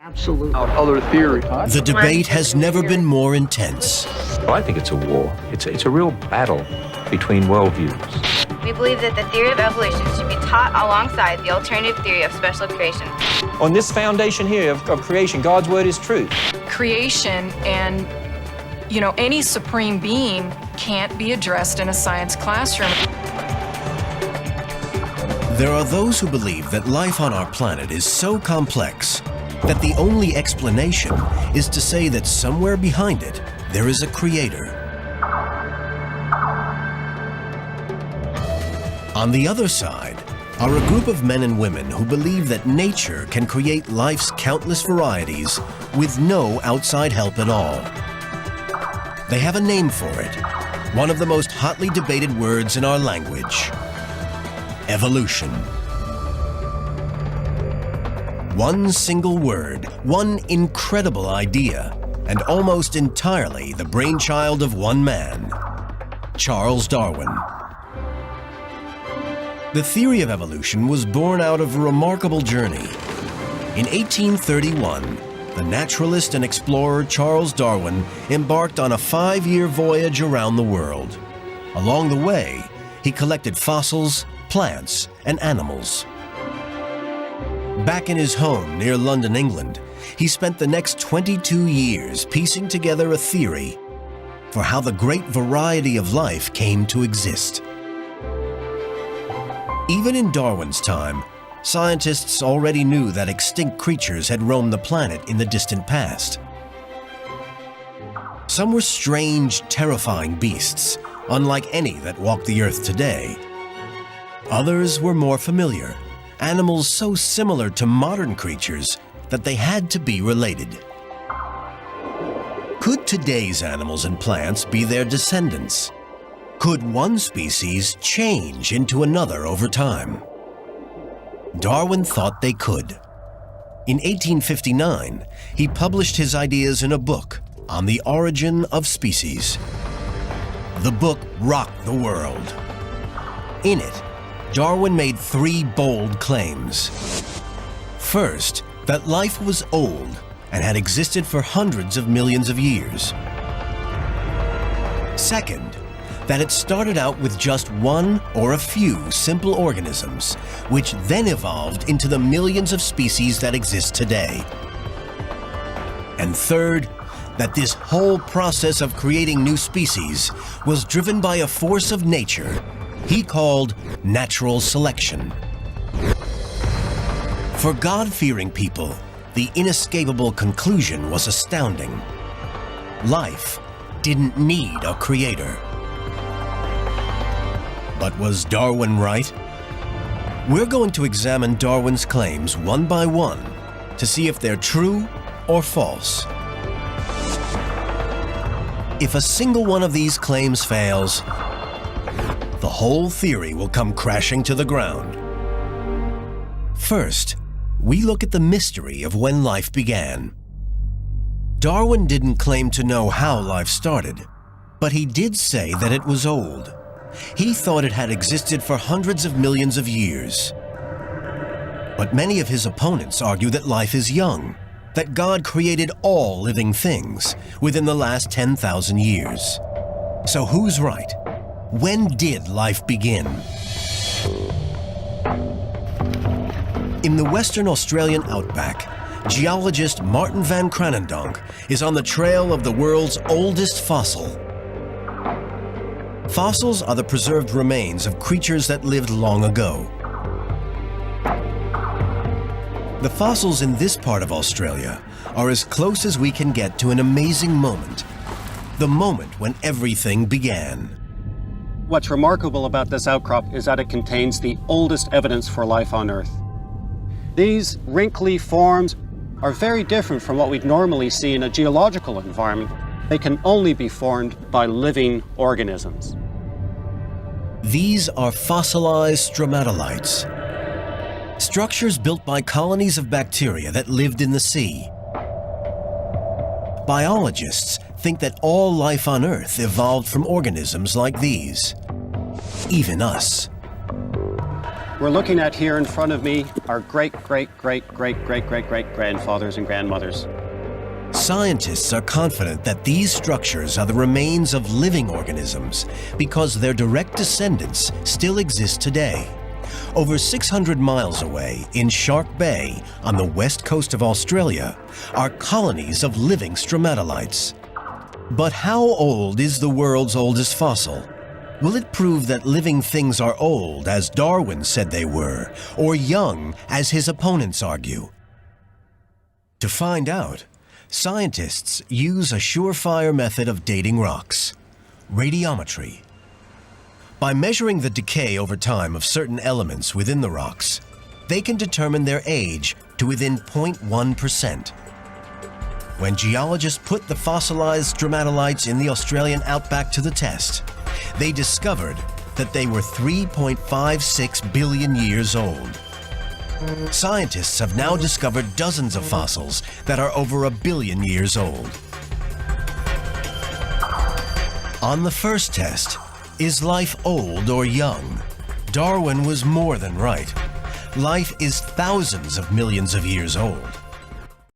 Absolutely. Other theory. The debate has never been more intense. Well, I think it's a war. It's a real battle between worldviews. We believe that the theory of evolution should be taught alongside the alternative theory of special creation. On this foundation here of creation, God's word is truth. Creation and, any supreme being can't be addressed in a science classroom. There are those who believe that life on our planet is so complex that the only explanation is to say that somewhere behind it, there is a creator. On the other side are a group of men and women who believe that nature can create life's countless varieties with no outside help at all. They have a name for it, one of the most hotly debated words in our language: evolution. One single word, one incredible idea, and almost entirely the brainchild of one man, Charles Darwin. The theory of evolution was born out of a remarkable journey. In 1831, the naturalist and explorer Charles Darwin embarked on a 5-year voyage around the world. Along the way, he collected fossils, plants, and animals. Back in his home near London, England, he spent the next 22 years piecing together a theory for how the great variety of life came to exist. Even in Darwin's time, scientists already knew that extinct creatures had roamed the planet in the distant past. Some were strange, terrifying beasts, unlike any that walk the earth today. Others were more familiar, animals so similar to modern creatures that they had to be related. Could today's animals and plants be their descendants? Could one species change into another over time? Darwin thought they could. In 1859, he published his ideas in a book on the origin of species. The book rocked the world. In it, Darwin made 3 bold claims. First, that life was old and had existed for hundreds of millions of years. Second, that it started out with just one or a few simple organisms, which then evolved into the millions of species that exist today. And third, that this whole process of creating new species was driven by a force of nature he called natural selection. For God-fearing people, the inescapable conclusion was astounding. Life didn't need a creator. But was Darwin right? We're going to examine Darwin's claims one by one to see if they're true or false. If a single one of these claims fails, the whole theory will come crashing to the ground. First, we look at the mystery of when life began. Darwin didn't claim to know how life started, but he did say that it was old. He thought it had existed for hundreds of millions of years. But many of his opponents argue that life is young, that God created all living things within the last 10,000 years. So who's right? When did life begin? In the Western Australian outback, geologist Martin van Kranendonk is on the trail of the world's oldest fossil. Fossils are the preserved remains of creatures that lived long ago. The fossils in this part of Australia are as close as we can get to an amazing moment, the moment when everything began. What's remarkable about this outcrop is that it contains the oldest evidence for life on Earth. These wrinkly forms are very different from what we'd normally see in a geological environment. They can only be formed by living organisms. These are fossilized stromatolites, structures built by colonies of bacteria that lived in the sea. Biologists think that all life on Earth evolved from organisms like these, even us. we're looking at here in front of me are great-great-great-great-great-great-great-grandfathers and grandmothers. Scientists are confident that these structures are the remains of living organisms because their direct descendants still exist today. Over 600 miles away, in Shark Bay, on the west coast of Australia, are colonies of living stromatolites. But how old is the world's oldest fossil? Will it prove that living things are old, as Darwin said they were, or young, as his opponents argue? To find out, scientists use a surefire method of dating rocks: radiometry. By measuring the decay over time of certain elements within the rocks, they can determine their age to within 0.1%. When geologists put the fossilized stromatolites in the Australian outback to the test, they discovered that they were 3.56 billion years old. Scientists have now discovered dozens of fossils that are over 1 billion years old. On the first test, is life old or young? Darwin was more than right. Life is thousands of millions of years old.